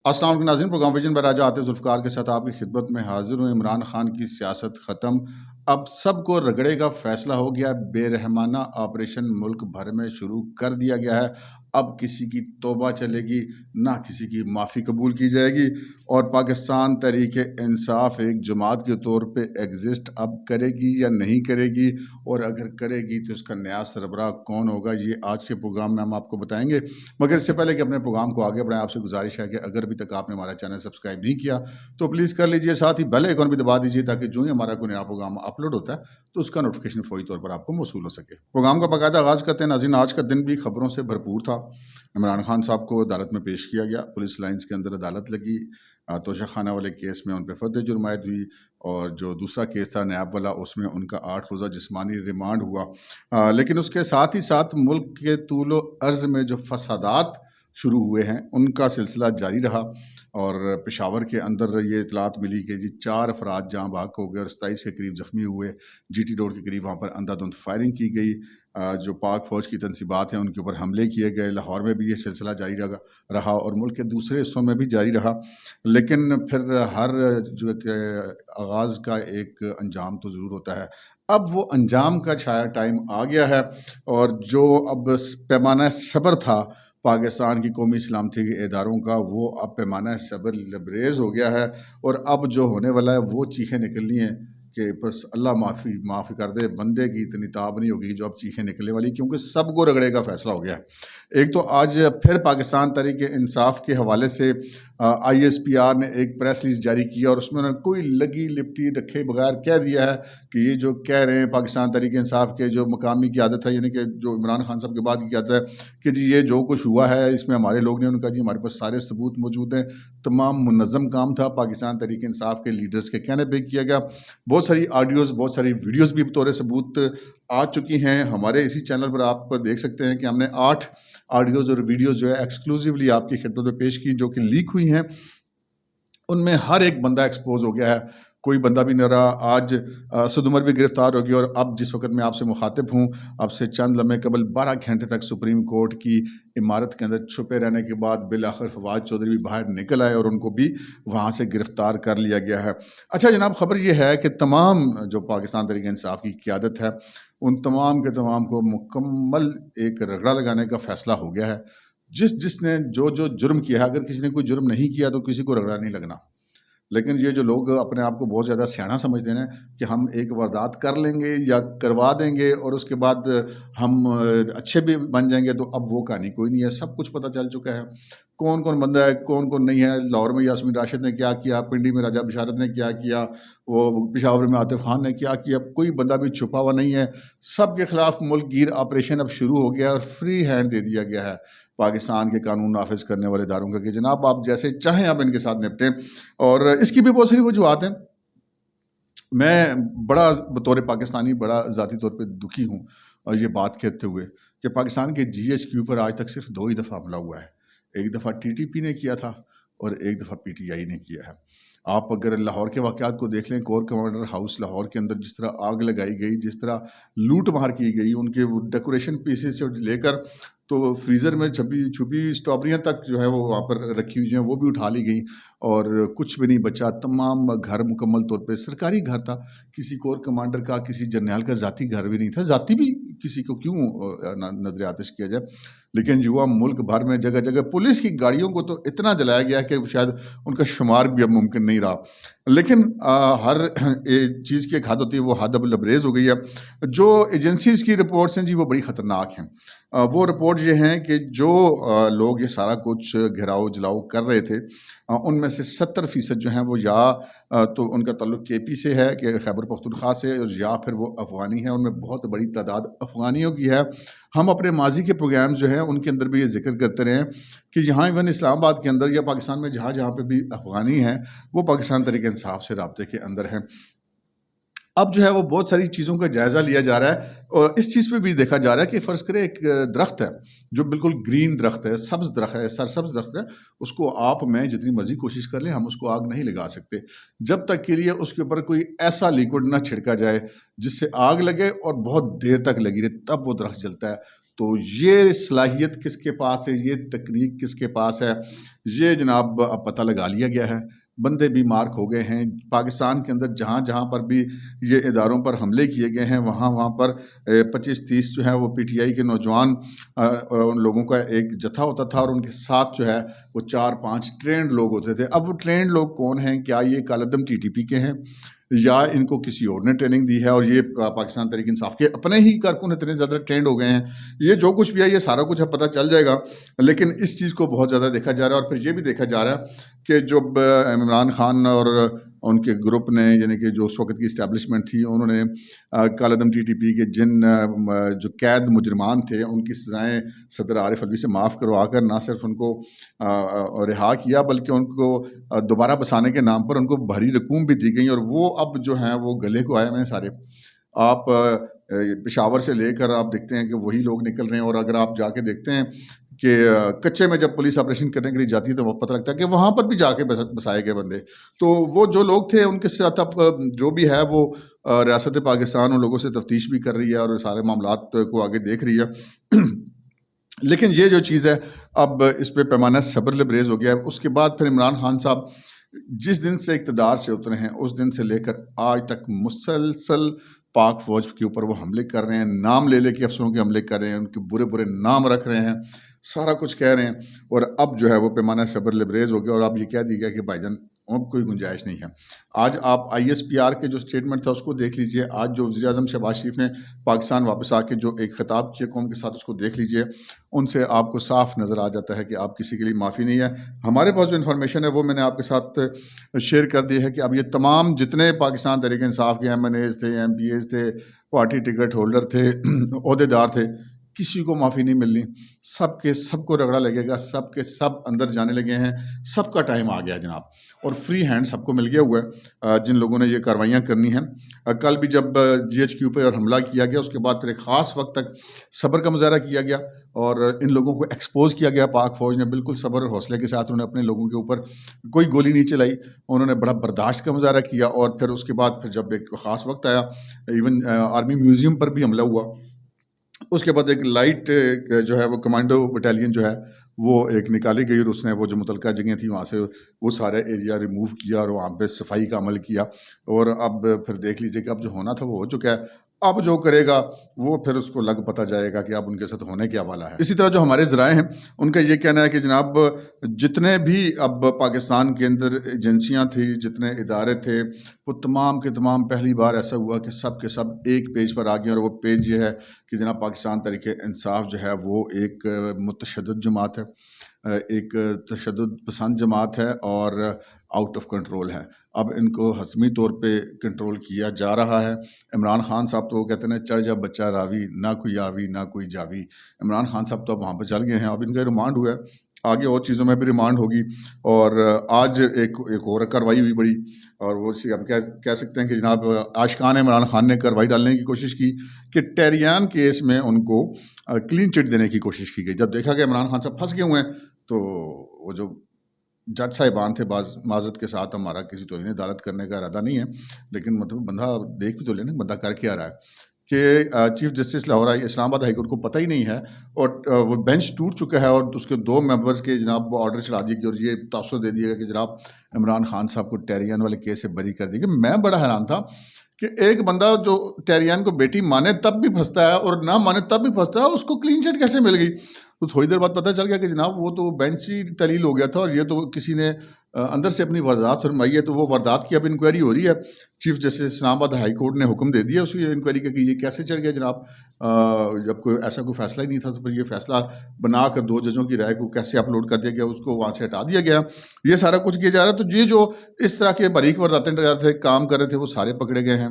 السلام علیکم ناظرین، پروگرام ویژن پر آج عاطف ذوالفقار کے ساتھ آپ کی خدمت میں حاضر ہوں۔ عمران خان کی سیاست ختم، اب سب کو رگڑے کا فیصلہ ہو گیا۔ بے رحمانہ آپریشن ملک بھر میں شروع کر دیا گیا ہے۔ اب کسی کی توبہ چلے گی نہ کسی کی معافی قبول کی جائے گی، اور پاکستان تحریک انصاف ایک جماعت کے طور پہ ایگزسٹ اب کرے گی یا نہیں کرے گی، اور اگر کرے گی تو اس کا نیا سربراہ کون ہوگا، یہ آج کے پروگرام میں ہم آپ کو بتائیں گے۔ مگر اس سے پہلے کہ اپنے پروگرام کو آگے بڑھائیں، آپ سے گزارش ہے کہ اگر ابھی تک آپ نے ہمارا چینل سبسکرائب نہیں کیا تو پلیز کر لیجئے، ساتھ ہی بیل آئیکن بھی دبا دیجئے تاکہ جو ہی ہمارا کوئی نیا پروگرام اپلوڈ ہوتا ہے تو اس کا نوٹیفیکیشن فوری طور پر آپ کو موصول ہو سکے۔ پروگرام کا باقاعدہ آغاز کرتے ہیں ناظرین۔ آج کا دن بھی خبروں سے بھرپور تھا۔ عمران خان صاحب کو عدالت میں پیش کیا گیا، پولیس لائنز کے اندر عدالت لگی، توشہ خانہ والے کیس میں ان پہ فرد جرم عائد ہوئی، اور جو دوسرا کیس تھا نیاب والا، اس میں ان کا 8 روزہ جسمانی ریمانڈ ہوا۔ لیکن اس کے ساتھ ہی ساتھ ملک کے طول و عرض میں جو فسادات شروع ہوئے ہیں ان کا سلسلہ جاری رہا، اور پشاور کے اندر یہ اطلاعات ملی کہ 4 افراد جہاں بحق ہو گئے اور 27 کے قریب زخمی ہوئے۔ جی ٹی روڈ کے قریب وہاں پر اندھا دھند فائرنگ کی گئی، جو پاک فوج کی تنصیبات ہیں ان کے اوپر حملے کیے گئے۔ لاہور میں بھی یہ سلسلہ جاری رہا اور ملک کے دوسرے حصوں میں بھی جاری رہا، لیکن پھر ہر جو کہ آغاز کا ایک انجام تو ضرور ہوتا ہے۔ اب وہ انجام کا ٹائم آ گیا ہے، اور جو اب پیمانہ صبر تھا پاکستان کی قومی سلامتی کے اداروں کا، وہ اب پیمانہ صبر لبریز ہو گیا ہے، اور اب جو ہونے والا ہے وہ چیخیں نکلنی ہیں کہ بس اللہ معافی کر دے، بندے کی اتنی تاب نہیں ہوگی جو اب چیخیں نکلنے والی، کیونکہ سب کو رگڑے کا فیصلہ ہو گیا ہے۔ ایک تو آج پھر پاکستان تحریک انصاف کے حوالے سے آئی ایس پی آر نے ایک پریس ریلیز جاری کیا، اور اس میں انہوں نے کوئی لگی لپٹی رکھے بغیر کہہ دیا ہے کہ یہ جو کہہ رہے ہیں پاکستان تحریک انصاف کے جو مقامی قیادت ہے، یعنی کہ جو عمران خان صاحب کے بعد کی قیادت ہے، کہ جی یہ جو کچھ ہوا ہے اس میں ہمارے لوگ نے ان کا جی ہمارے پاس سارے ثبوت موجود ہیں، تمام منظم کام تھا پاکستان تحریک انصاف کے لیڈرز کے کہنے پہ کیا گیا۔ بہت ساری آڈیوز، بہت ساری ویڈیوز بھی بطور ثبوت آ چکی ہیں ہمارے اسی چینل پر، آپ دیکھ سکتے ہیں کہ ہم نے 8 آڈیوز اور ویڈیوز جو ہے ایکسکلوزیولی آپ کی خدمت میں پیش کی، جو کہ لیک ہوئی ہیں۔ ان میں ہر ایک بندہ ایکسپوز ہو گیا ہے، کوئی بندہ بھی نہ رہا۔ آج اسد عمر بھی گرفتار ہو گیا، اور اب جس وقت میں آپ سے مخاطب ہوں، اب سے چند لمحے قبل 12 گھنٹے تک سپریم کورٹ کی عمارت کے اندر چھپے رہنے کے بعد بالآخر فواد چودھری بھی باہر نکل آئے، اور ان کو بھی وہاں سے گرفتار کر لیا گیا ہے۔ اچھا جناب، خبر یہ ہے کہ تمام جو پاکستان تحریک انصاف کی قیادت ہے، ان تمام کے تمام کو مکمل ایک رگڑا لگانے کا فیصلہ ہو گیا ہے۔ جس نے جو جرم کیا ہے، اگر کسی نے کوئی جرم نہیں کیا تو کسی کو رگڑا نہیں لگنا، لیکن یہ جو لوگ اپنے آپ کو بہت زیادہ سیاںا سمجھتے ہیں کہ ہم ایک واردات کر لیں گے یا کروا دیں گے اور اس کے بعد ہم اچھے بھی بن جائیں گے، تو اب وہ کہانی کوئی نہیں ہے۔ سب کچھ پتہ چل چکا ہے، کون کون بندہ ہے، کون کون نہیں ہے۔ لاہور میں یاسمین راشد نے کیا کیا، پنڈی میں راجہ بشارت نے کیا کیا، وہ پشاور میں عاطف خان نے کیا کیا، کوئی بندہ بھی چھپا ہوا نہیں ہے۔ سب کے خلاف ملک گیر آپریشن اب شروع ہو گیا، اور فری ہینڈ دے دیا گیا ہے پاکستان کے قانون نافذ کرنے والے اداروں کا کہ جناب آپ جیسے چاہیں آپ ان کے ساتھ نپٹیں۔ اور اس کی بھی بہت ساری وجوہات ہیں۔ میں بڑا بطور پاکستانی بڑا ذاتی طور پہ دکھی ہوں اور یہ بات کہتے ہوئے کہ پاکستان کے جی ایچ کیو پر آج تک صرف 2 ہی دفعہ حملہ ہوا ہے۔ ایک دفعہ ٹی ٹی پی نے کیا تھا اور ایک دفعہ پی ٹی آئی نے کیا ہے۔ آپ اگر لاہور کے واقعات کو دیکھ لیں، کور کمانڈر ہاؤس لاہور کے اندر جس طرح آگ لگائی گئی، جس طرح لوٹ مار کی گئی، ان کے ڈیکوریشن پیسز سے لے کر تو فریزر میں چھپی اسٹرابریاں تک جو ہے وہ وہاں پر رکھی ہوئی ہیں، وہ بھی اٹھا لی گئیں، اور کچھ بھی نہیں بچا۔ تمام گھر مکمل طور پہ سرکاری گھر تھا، کسی کور کمانڈر کا، کسی جرنیل کا ذاتی گھر بھی نہیں تھا۔ ذاتی بھی کسی کو کیوں نظر آتش کیا جائے، لیکن جو ملک بھر میں جگہ جگہ پولیس کی گاڑیوں کو تو اتنا جلایا گیا کہ شاید ان کا شمار بھی اب ممکن نہیں رہا۔ لیکن ہر چیز کی ایک حد ہوتی ہے، وہ حد اب لبریز ہو گئی ہے۔ جو ایجنسیز کی رپورٹس ہیں جی وہ بڑی خطرناک ہیں۔ وہ رپورٹ یہ ہیں کہ جو لوگ یہ سارا کچھ گھراؤ جلاؤ کر رہے تھے، ان میں سے 70% جو ہیں وہ یا تو ان کا تعلق کے پی سے ہے کہ خیبر پختونخوا سے، یا پھر وہ افغانی ہیں۔ ان میں بہت بڑی تعداد افغانیوں کی ہے۔ ہم اپنے ماضی کے پروگرام جو ہیں ان کے اندر بھی یہ ذکر کرتے رہے ہیں کہ یہاں ایون اسلام آباد کے اندر یا پاکستان میں جہاں جہاں پہ بھی افغانی ہیں وہ پاکستان تحریک انصاف سے رابطے کے اندر ہیں۔ اب جو ہے وہ بہت ساری چیزوں کا جائزہ لیا جا رہا ہے، اور اس چیز پہ بھی دیکھا جا رہا ہے کہ فرض کرے ایک درخت ہے جو بالکل گرین درخت ہے، سبز درخت ہے، سرسبز درخت ہے، اس کو آپ میں جتنی مرضی کوشش کر لیں ہم اس کو آگ نہیں لگا سکتے جب تک کے لیے اس کے اوپر کوئی ایسا لیکوڈ نہ چھڑکا جائے جس سے آگ لگے اور بہت دیر تک لگی رہے، تب وہ درخت جلتا ہے۔ تو یہ صلاحیت کس کے پاس ہے، یہ تکنیک کس کے پاس ہے، یہ جناب اب پتہ لگا لیا گیا ہے۔ بندے بھی مارک ہو گئے ہیں پاکستان کے اندر، جہاں جہاں پر بھی یہ اداروں پر حملے کیے گئے ہیں وہاں وہاں پر 25-30 جو ہے وہ پی ٹی آئی کے نوجوان ان لوگوں کا ایک جتھا ہوتا تھا، اور ان کے ساتھ جو ہے وہ 4-5 ٹرینڈ لوگ ہوتے تھے۔ اب وہ ٹرینڈ لوگ کون ہیں؟ کیا یہ کالعدم ٹی ٹی پی کے ہیں یا ان کو کسی اور نے ٹریننگ دی ہے، اور یہ پاکستان تحریک انصاف کے اپنے ہی کارکن اتنے زیادہ ٹرینڈ ہو گئے ہیں؟ یہ جو کچھ بھی ہے یہ سارا کچھ اب پتہ چل جائے گا، لیکن اس چیز کو بہت زیادہ دیکھا جا رہا ہے۔ اور پھر یہ بھی دیکھا جا رہا ہے کہ جب عمران خان اور ان کے گروپ نے، یعنی کہ جو اس وقت کی اسٹیبلشمنٹ تھی، انہوں نے کالعدم ٹی ٹی پی کے جن جو قید مجرمان تھے ان کی سزائیں صدر عارف الوی سے معاف کروا کر نہ صرف ان کو رہا کیا بلکہ ان کو دوبارہ بسانے کے نام پر ان کو بھاری رقوم بھی دی گئی، اور وہ اب جو ہیں وہ گلے کو آئے ہوئے ہیں سارے۔ آپ پشاور سے لے کر آپ دیکھتے ہیں کہ وہی لوگ نکل رہے ہیں، اور اگر آپ جا کے دیکھتے ہیں کہ کچے میں جب پولیس آپریشن کرنے کے لیے جاتی ہے تو وہ پتہ لگتا ہے کہ وہاں پر بھی جا کے بسائے گئے بندے۔ تو وہ جو لوگ تھے ان کے ساتھ اب جو بھی ہے وہ ریاست پاکستان ان لوگوں سے تفتیش بھی کر رہی ہے اور سارے معاملات کو آگے دیکھ رہی ہے۔ لیکن یہ جو چیز ہے اب اس پہ پیمانہ صبر لبریز ہو گیا ہے۔ اس کے بعد پھر عمران خان صاحب جس دن سے اقتدار سے اترے ہیں اس دن سے لے کر آج تک مسلسل پاک فوج کے اوپر وہ حملے کر رہے ہیں، نام لے کے افسروں کے حملے کر رہے ہیں، ان کے برے برے نام رکھ رہے ہیں، سارا کچھ کہہ رہے ہیں، اور اب جو ہے وہ پیمانہ صبر لبریز ہو گیا، اور اب یہ کہہ دی گیا کہ بھائی جان اب کوئی گنجائش نہیں ہے۔ آج آپ آئی ایس پی آر کے جو اسٹیٹمنٹ تھا اس کو دیکھ لیجئے، آج جو وزیر اعظم شہباز شریف نے پاکستان واپس آ کے جو ایک خطاب کیا قوم کے ساتھ اس کو دیکھ لیجئے، ان سے آپ کو صاف نظر آ جاتا ہے کہ آپ کسی کے لیے معافی نہیں ہے۔ ہمارے پاس جو انفارمیشن ہے وہ میں نے آپ کے ساتھ شیئر کر دی ہے کہ اب یہ تمام جتنے پاکستان تحریک انصاف کے ایم این ایز تھے، ایم پی ایز تھے، پارٹی ٹکٹ ہولڈر تھے، عہدے دار تھے، کسی کو معافی نہیں ملنی، سب کے سب کو رگڑا لگے گا، سب کے سب اندر جانے لگے ہیں، سب کا ٹائم آ گیا جناب، اور فری ہینڈ سب کو مل گیا ہوا ہے جن لوگوں نے یہ کاروائیاں کرنی ہیں۔ کل بھی جب جی ایچ کیو پہ حملہ کیا گیا اس کے بعد پھر ایک خاص وقت تک صبر کا مظاہرہ کیا گیا، اور ان لوگوں کو ایکسپوز کیا گیا۔ پاک فوج نے بالکل صبر اور حوصلے کے ساتھ انہوں نے اپنے لوگوں کے اوپر کوئی گولی نہیں چلائی، انہوں نے بڑا برداشت کا مظاہرہ کیا، اور پھر اس کے بعد پھر جب ایک خاص وقت آیا، ایون آرمی میوزیم پر بھی حملہ ہوا، اس کے بعد ایک لائٹ جو ہے وہ کمانڈو بٹالین جو ہے وہ ایک نکالی گئی، اور اس نے وہ جو متعلقہ جگہیں تھیں وہاں سے وہ سارا ایریا ریموو کیا اور وہاں پہ صفائی کا عمل کیا، اور اب پھر دیکھ لیجئے کہ اب جو ہونا تھا وہ ہو چکا ہے، اب جو کرے گا وہ پھر اس کو لگ پتہ جائے گا کہ اب ان کے ساتھ ہونے کیا والا ہے۔ اسی طرح جو ہمارے ذرائع ہیں ان کا یہ کہنا ہے کہ جناب جتنے بھی اب پاکستان کے اندر ایجنسیاں تھیں، جتنے ادارے تھے، وہ تمام کے تمام پہلی بار ایسا ہوا کہ سب کے سب ایک پیج پر آ گئے، اور وہ پیج یہ ہے کہ جناب پاکستان تحریک انصاف جو ہے وہ ایک متشدد جماعت ہے، ایک تشدد پسند جماعت ہے، اور آؤٹ آف کنٹرول ہے۔ اب ان کو حتمی طور پہ کنٹرول کیا جا رہا ہے۔ عمران خان صاحب تو وہ کہتے ہیں چڑھ جا بچہ راوی، نہ کوئی آوی نہ کوئی جاوی۔ عمران خان صاحب تو اب وہاں پہ چل گئے ہیں، اب ان کا ریمانڈ ہوا ہے، آگے اور چیزوں میں بھی ریمانڈ ہوگی، اور آج ایک اور کارروائی ہوئی بڑی، اور وہ ہم کہہ سکتے ہیں کہ جناب عاشقان عمران خان نے کارروائی ڈالنے کی کوشش کی کہ ٹیریان کیس میں ان کو کلین چٹ دینے کی کوشش کی گئی۔ جب دیکھا کہ عمران خان صاحب پھنس گئے ہوئے ہیں تو وہ جو جج صاحبان تھے، بعض معذرت کے ساتھ، ہمارا کسی توہین عدالت کرنے کا ارادہ نہیں ہے، لیکن مطلب بندہ دیکھ بھی تو لینا بندہ کر کے آ رہا ہے کہ چیف جسٹس لاہور اسلام آباد ہائی کورٹ کو پتہ ہی نہیں ہے، اور وہ بینچ ٹوٹ چکا ہے، اور اس کے 2 ممبرز کے جناب وہ آرڈر چڑھا دیے گئے، اور یہ تاثر دے دیا گیا کہ جناب عمران خان صاحب کو ٹیریان والے کیس سے بری کر دی گئی۔ میں بڑا حیران تھا کہ ایک بندہ جو ٹیریان کو بیٹی مانے تب بھی پھنستا ہے اور نہ مانے تب بھی پھنستا ہے، اس کو کلین چٹ کیسے مل گئی؟ تو تھوڑی دیر بعد پتہ چل گیا کہ جناب وہ تو بینچ ہی تعلیل ہو گیا تھا، اور یہ تو کسی نے اندر سے اپنی واردات فرمائی ہے، تو وہ واردات کی اب انکوائری ہو رہی ہے۔ چیف جسٹس اسلام آباد ہائی کورٹ نے حکم دے دیا اس کی انکوائری کا کہ یہ کیسے چڑھ گیا جناب، جب کوئی ایسا کوئی فیصلہ ہی نہیں تھا، تو پھر یہ فیصلہ بنا کر 2 ججوں کی رائے کو کیسے اپلوڈ کر دیا گیا، اس کو وہاں سے ہٹا دیا گیا، یہ سارا کچھ کیا جا رہا ہے۔ تو یہ جو اس طرح کے باریک وارداتیں تھے، کام کر رہے تھے، وہ سارے پکڑے گئے ہیں،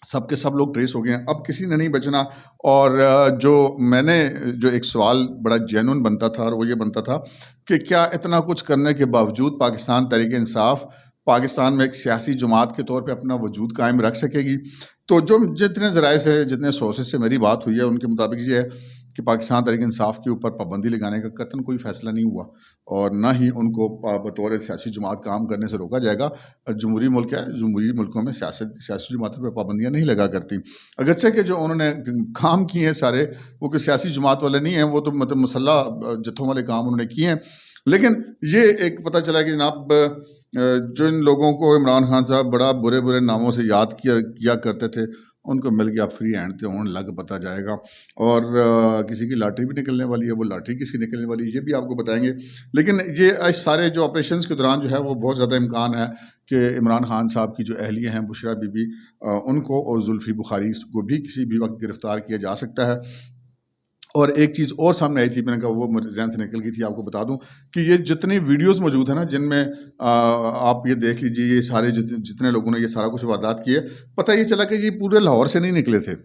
سب کے سب لوگ ٹریس ہو گئے ہیں، اب کسی نے نہیں بچنا۔ اور جو میں نے جو ایک سوال بڑا جینون بنتا تھا، اور وہ یہ بنتا تھا کہ کیا اتنا کچھ کرنے کے باوجود پاکستان تحریک انصاف پاکستان میں ایک سیاسی جماعت کے طور پہ اپنا وجود قائم رکھ سکے گی؟ تو جو جتنے ذرائع سے جتنے سورسز سے میری بات ہوئی ہے ان کے مطابق یہ ہے کہ پاکستان تحریک انصاف کے اوپر پابندی لگانے کا قطعاً کوئی فیصلہ نہیں ہوا، اور نہ ہی ان کو بطور سیاسی جماعت کام کرنے سے روکا جائے گا۔ جمہوری ملک ہے، جمہوری ملکوں میں سیاسی جماعتوں پہ پابندیاں نہیں لگا کرتی، اگرچہ کہ جو انہوں نے کام کیے ہیں سارے وہ کہ سیاسی جماعت والے نہیں ہیں، وہ تو مطلب مسلح جتھوں والے کام انہوں نے کیے ہیں۔ لیکن یہ ایک پتہ چلا کہ جناب جن لوگوں کو عمران خان صاحب بڑا برے برے ناموں سے یاد کیا کرتے تھے ان کو مل گیا فری ہینڈ، تو ان لگ پتہ جائے گا، اور کسی کی لاٹری بھی نکلنے والی ہے، وہ لاٹری کس کی نکلنے والی ہے یہ بھی آپ کو بتائیں گے۔ لیکن یہ سارے جو آپریشنز کے دوران جو ہے وہ بہت زیادہ امکان ہے کہ عمران خان صاحب کی جو اہلیہ ہیں بشرا بی بی، ان کو اور زلفی بخاری کو بھی کسی بھی وقت گرفتار کیا جا سکتا ہے۔ اور ایک چیز اور سامنے آئی تھی، میں نے کہا وہ میرے ذہن سے نکل گئی تھی، آپ کو بتا دوں کہ یہ جتنی ویڈیوز موجود ہیں نا جن میں آپ یہ دیکھ لیجیے، یہ سارے جتنے لوگوں نے یہ سارا کچھ واردات کی ہے، پتہ یہ چلا کہ یہ پورے لاہور سے نہیں نکلے تھے،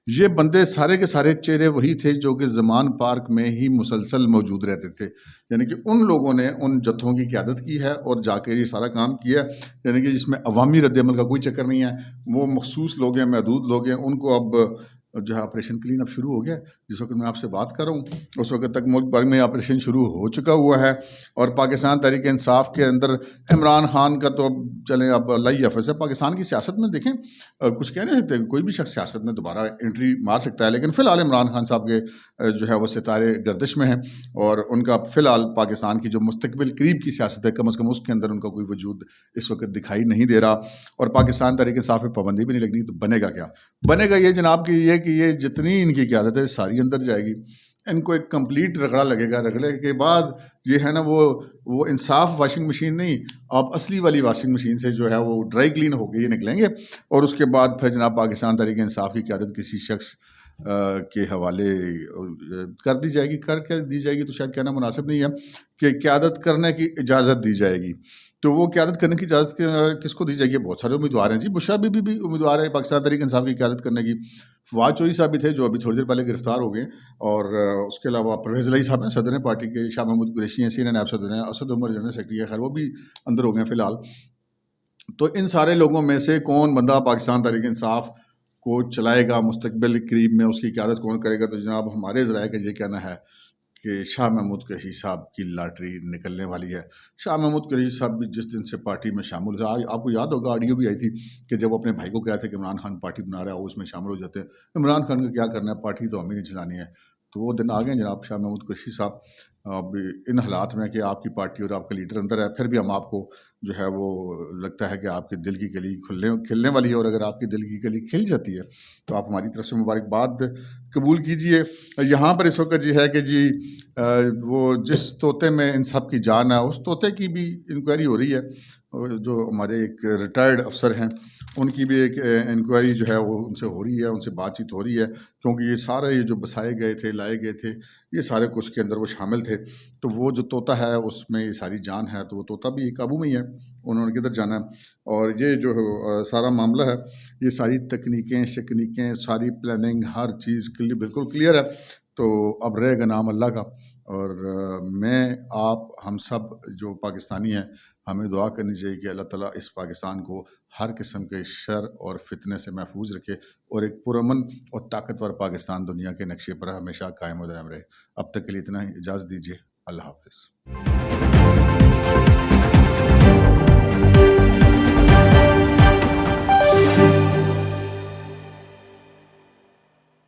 یہ بندے سارے کے سارے چہرے وہی تھے جو کہ زمان پارک میں ہی مسلسل موجود رہتے تھے، یعنی کہ ان لوگوں نے ان جتھوں کی قیادت کی ہے اور جا کے یہ سارا کام کیا ہے، یعنی کہ جس میں عوامی رد عمل کا کوئی چکر نہیں ہے، وہ مخصوص لوگ ہیں، محدود لوگ ہیں، ان کو اب جو ہے آپریشن کلین اب شروع ہو گیا ہے۔ جس وقت میں آپ سے بات کر رہا ہوں اس وقت تک ملک بھر میں آپریشن شروع ہو چکا ہوا ہے، اور پاکستان تحریک انصاف کے اندر عمران خان کا تو اب چلیں اب اللہ ہی حافظ ہے۔ پاکستان کی سیاست میں دیکھیں کچھ کہہ نہیں سکتے، کوئی بھی شخص سیاست میں دوبارہ انٹری مار سکتا ہے، لیکن فی الحال عمران خان صاحب کے جو ہے وہ ستارے گردش میں ہیں، اور ان کا فی الحال پاکستان کی جو مستقبل قریب کی سیاست ہے کم از کم اس کے اندر ان کا کوئی وجود اس وقت دکھائی نہیں دے رہا، اور پاکستان تحریک انصاف پہ پابندی بھی نہیں لگنی، تو بنے گا کیا؟ بنے گا یہ جناب کہ یہ جتنی ان کی قیادت ہے ساری اندر جائے گی، ان کو ایک کمپلیٹ رگڑا لگے گا، رگڑے کے بعد یہ ہے نا وہ انصاف واشنگ مشین نہیں، آپ اصلی والی واشنگ مشین سے جو ہے وہ ڈرائی کلین ہو کے یہ نکلیں گے، اور اس کے بعد پھر جناب پاکستان تحریک انصاف کی قیادت کسی شخص کے حوالے کر دی جائے گی، کر کے دی جائے گی تو شاید کہنا مناسب نہیں ہے کہ قیادت کرنے کی اجازت دی جائے گی۔ تو وہ قیادت کرنے کی اجازت کس کو دی جائے گی؟ بہت سارے امیدوار ہیں جی، بشرا بی بی بھی امیدوار ہے پاکستان تحریک انصاف کی قیادت کرنے کی، فواد چوہدری صاحب بھی تھے جو ابھی تھوڑی دیر پہلے گرفتار ہو گئے، اور اس کے علاوہ پرویز الہی صاحب ہیں صدر پارٹی کے، شاہ محمود قریشی ہیں سینئر نائب صدر ہیں، اسد عمر جنرل سیکرٹری ہے، خیر وہ بھی اندر ہو گئے ہیں فی الحال۔ تو ان سارے لوگوں میں سے کون بندہ پاکستان تحریک انصاف کو چلائے گا مستقبل قریب میں، اس کی قیادت کون کرے گا؟ تو جناب ہمارے ذرائع کا یہ کہنا ہے کہ شاہ محمود قریشی صاحب کی لاٹری نکلنے والی ہے۔ شاہ محمود قریشی صاحب بھی جس دن سے پارٹی میں شامل ہوئے، آپ کو یاد ہوگا آڈیو بھی آئی تھی کہ جب وہ اپنے بھائی کو کہتے ہیں کہ عمران خان پارٹی بنا رہا ہے، وہ اس میں شامل ہو جاتے ہیں، عمران خان کا کیا کرنا ہے، پارٹی تو ہمیں نہیں چلانی ہے۔ تو وہ دن آ گئے جناب شاہ محمود قریشی صاحب، اب ان حالات میں کہ آپ کی پارٹی اور آپ کا لیڈر اندر ہے، پھر بھی ہم آپ کو جو ہے وہ لگتا ہے کہ آپ کے دل کی کلی کھلنے والی ہے، اور اگر آپ کی دل کی کلی کھل جاتی ہے تو آپ ہماری طرف سے مبارکباد قبول کیجئے۔ یہاں پر اس وقت ہے کہ جی وہ جس طوطے میں ان سب کی جان ہے اس طوطے کی بھی انکوائری ہو رہی ہے، جو ہمارے ایک ریٹائرڈ افسر ہیں ان کی بھی ایک انکوائری جو ہے وہ ان سے ہو رہی ہے، ان سے بات چیت ہو رہی ہے، کیونکہ یہ سارے یہ جو بسائے گئے تھے، لائے گئے تھے، یہ سارے کچھ کے اندر وہ شامل تھے، تو وہ جو طوطا ہے اس میں یہ ساری جان ہے، تو وہ طوطا بھی قابو میں ہی ہے، انہوں نے کدھر جانا ہے؟ اور یہ جو سارا معاملہ ہے، یہ ساری تکنیکیں شکنیکیں ساری پلاننگ ہر چیز بالکل کلیئر ہے، تو اب رہے گا نام اللہ کا، اور میں آپ ہم سب جو پاکستانی ہیں ہمیں دعا کرنی چاہیے کہ اللہ تعالیٰ اس پاکستان کو ہر قسم کے شر اور فتنے سے محفوظ رکھے، اور ایک پرامن اور طاقتور پاکستان دنیا کے نقشے پر ہمیشہ قائم و دائم رہے۔ اب تک کے لیے اتنا ہی، اجازت دیجیے، اللہ حافظ۔